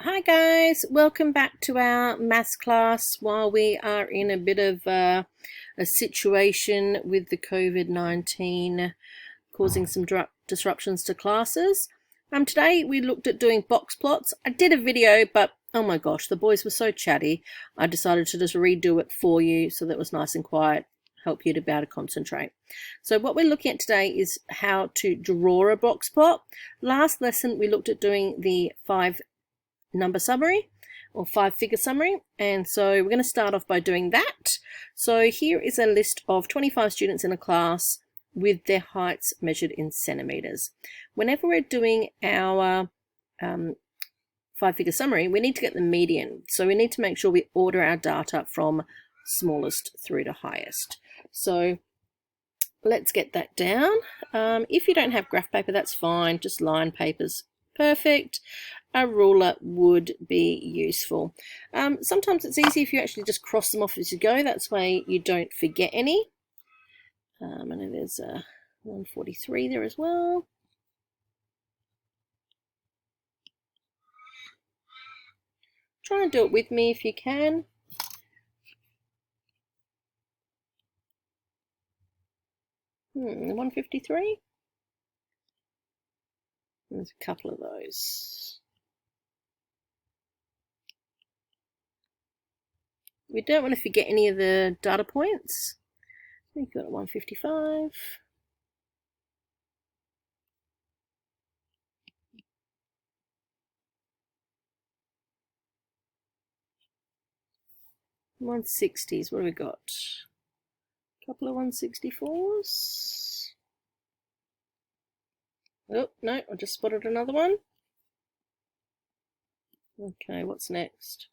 Hi guys, welcome back to our maths class while we are in a bit of a situation with the COVID-19 causing some disruptions to classes. Today we looked at doing box plots. I did a video, but oh my gosh, the boys were so chatty. I decided to just redo it for you so that it was nice and quiet, help you to be able to concentrate. So what we're looking at today is how to draw a box plot. Last lesson we looked at doing the 5-number summary or 5-figure summary, and so we're going to start off by doing that. So here is a list of 25 students in a class with their heights measured in centimeters. Whenever we're doing our 5-figure summary, we need to get the median, so we need to make sure we order our data from smallest through to highest. So let's get that down. If you don't have graph paper, that's fine, just line paper's perfect. A ruler would be useful. Sometimes it's easy if you actually just cross them off as you go. That's way you don't forget any. I know there's a 143 there as well. Try and do it with me if you can. The 153. There's a couple of those. We don't want to forget any of the data points. We've got 155. $160s. What have we got? A couple of 164s. Oh, no, I just spotted another one. Okay, what's next?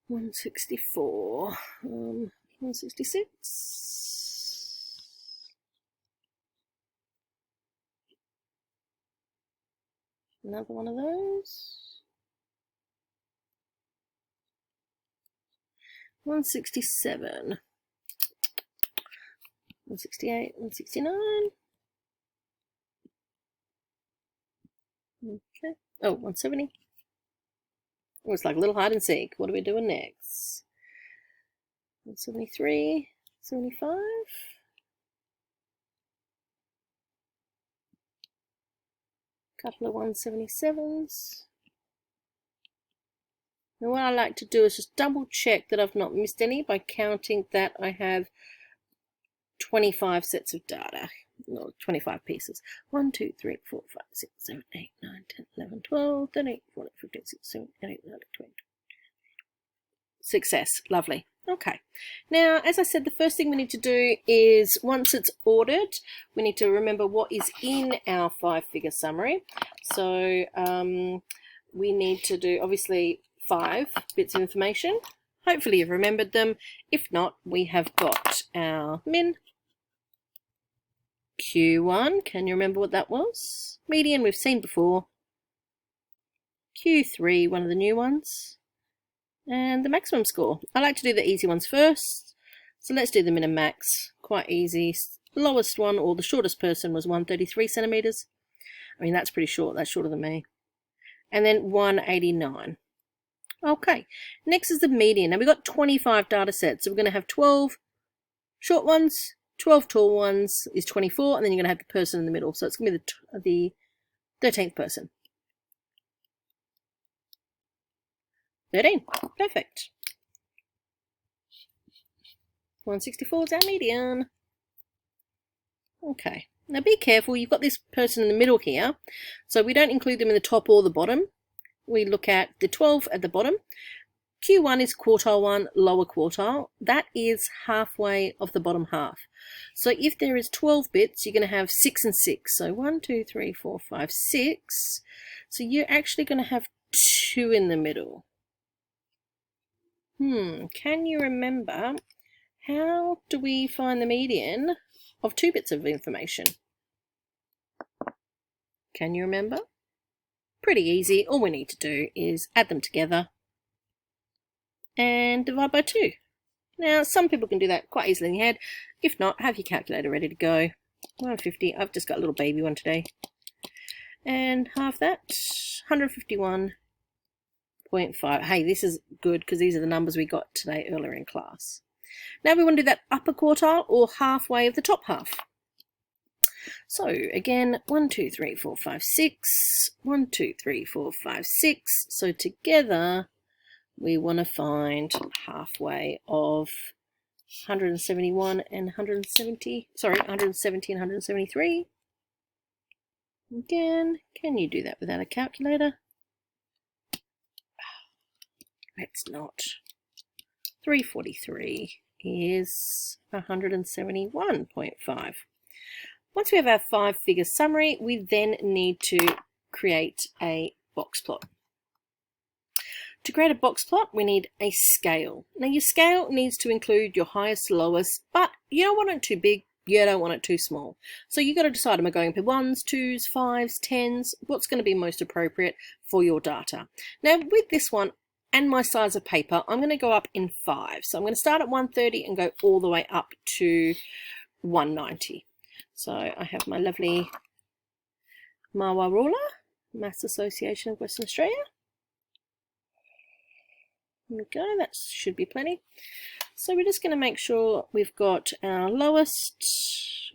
164. 166. Another one of those. 167. 168, 169. Okay. Oh, 170. Oh, it's like a little hide and seek. What are we doing next? 173, 75. Couple of 177s. Now what I like to do is just double check that I've not missed any by counting that I have 25 sets of data. No, 25 pieces. 1, 2, 3, 4, 5, 6, 7, 8, 9, 10, 11, 12, 13, 14, 15, 16, 17, 18, 19, 20. Success. Lovely. Okay. Now, as I said, the first thing we need to do is, once it's ordered, we need to remember what is in our 5-figure summary. So we need to do, obviously, 5 bits of information. Hopefully you've remembered them. If not, we have got our min. Q1, can you remember what that was? Median, we've seen before. Q3, one of the new ones. And the maximum score. I like to do the easy ones first. So let's do the min and max. Quite easy. Lowest one, or the shortest person, was 133 centimeters. I mean, that's pretty short. That's shorter than me. And then 189. Okay, next is the median. Now we've got 25 data sets. So we're going to have 12 short ones, 12 tall ones is 24, and then you're going to have the person in the middle. So it's going to be the 13th person. 13. Perfect. 164 is our median. Okay. Now be careful. You've got this person in the middle here. So we don't include them in the top or the bottom. We look at the 12 at the bottom. Q1 is quartile 1, lower quartile. That is halfway of the bottom half. So if there is 12 bits, you're going to have 6 and 6. So 1, 2, 3, 4, 5, 6. So you're actually going to have 2 in the middle. Can you remember, how do we find the median of 2 bits of information? Can you remember? Pretty easy. All we need to do is add them together and divide by 2. Now, some people can do that quite easily in your head. If not, have your calculator ready to go. 150. I've just got a little baby one today. and half that, 151.5. Hey, this is good because these are the numbers we got today earlier in class. Now we want to do that upper quartile or halfway of the top half. So again, 1, 2, 3, 4, 5, 6. 1, 2, 3, 4, 5, 6. So together we want to find halfway of 171 and 170. Sorry, 170 and 173. Again, can you do that without a calculator? Let's not. 343 is 171.5. Once we have our 5-figure summary, we then need to create a box plot. To create a box plot, we need a scale. Now your scale needs to include your highest, lowest, but you don't want it too big, you don't want it too small. So you've got to decide, am I going for 1s, 2s, 5s, 10s? What's going to be most appropriate for your data? Now with this one and my size of paper, I'm going to go up in 5. So I'm going to start at 130 and go all the way up to 190. So I have my lovely Marwa ruler, Maths Association of Western Australia. There we go, that should be plenty. So we're just going to make sure we've got our lowest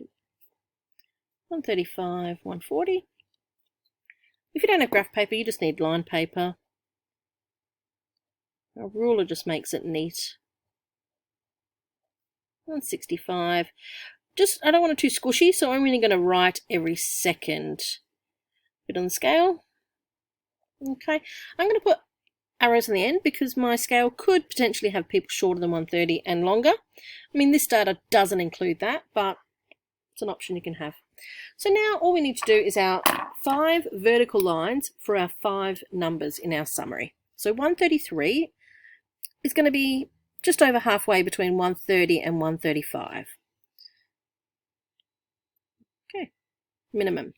135, 140. If you don't have graph paper, you just need line paper. Our ruler just makes it neat. 165. I don't want it too squishy, so I'm really going to write every second bit on the scale. Okay, I'm going to put arrows in the end because my scale could potentially have people shorter than 130 and longer. I mean, this data doesn't include that, but it's an option you can have. So now all we need to do is our 5 vertical lines for our 5 numbers in our summary. So 133 is going to be just over halfway between 130 and 135. Okay, minimum.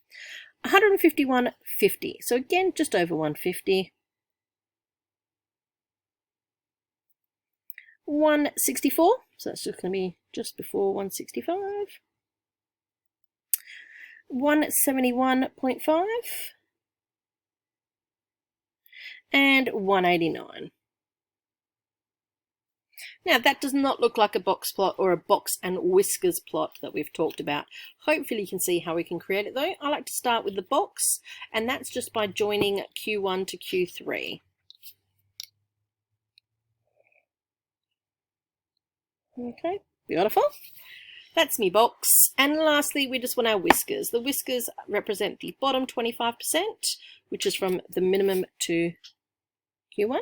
151.50, so again just over 150. 164, so that's just going to be just before 165. 171.5 and 189. Now that does not look like a box plot or a box and whiskers plot that we've talked about. Hopefully you can see how we can create it though. I like to start with the box, and that's just by joining Q1 to Q3. Okay, beautiful. That's me box. And lastly, we just want our whiskers. The whiskers represent the bottom 25%, which is from the minimum to Q1.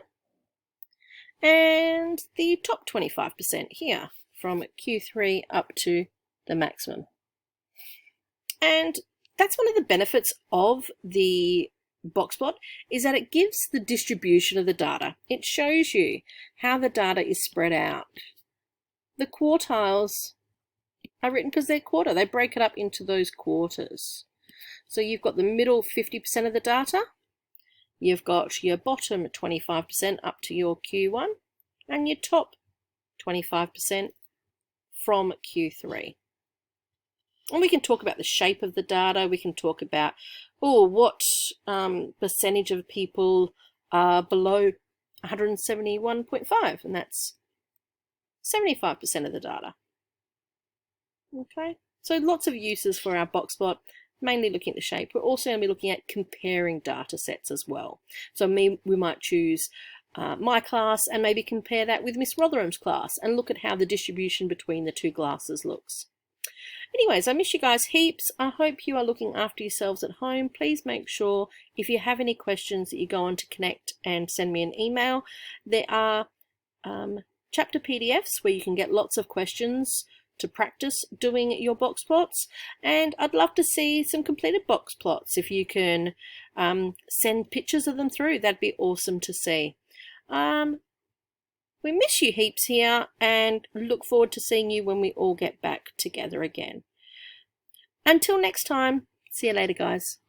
And the top 25% here, from Q3 up to the maximum. And that's one of the benefits of the box plot, is that it gives the distribution of the data. It shows you how the data is spread out. The quartiles are written because they're quarter. They break it up into those quarters. So you've got the middle 50% of the data. You've got your bottom 25% up to your Q1 and your top 25% from Q3. And we can talk about the shape of the data. We can talk about, what percentage of people are below 171.5, and that's 75% of the data. Okay, so lots of uses for our box plot, mainly looking at the shape. We're also going to be looking at comparing data sets as well. So we might choose my class and maybe compare that with Miss Rotherham's class and look at how the distribution between the two classes looks. Anyways, I miss you guys heaps. I hope you are looking after yourselves at home. Please make sure if you have any questions that you go on to Connect and send me an email. There are chapter PDFs where you can get lots of questions to practice doing your box plots, and I'd love to see some completed box plots. If you can send pictures of them through, that'd be awesome to see. We miss you heaps here and look forward to seeing you when we all get back together again. Until next time, see you later guys.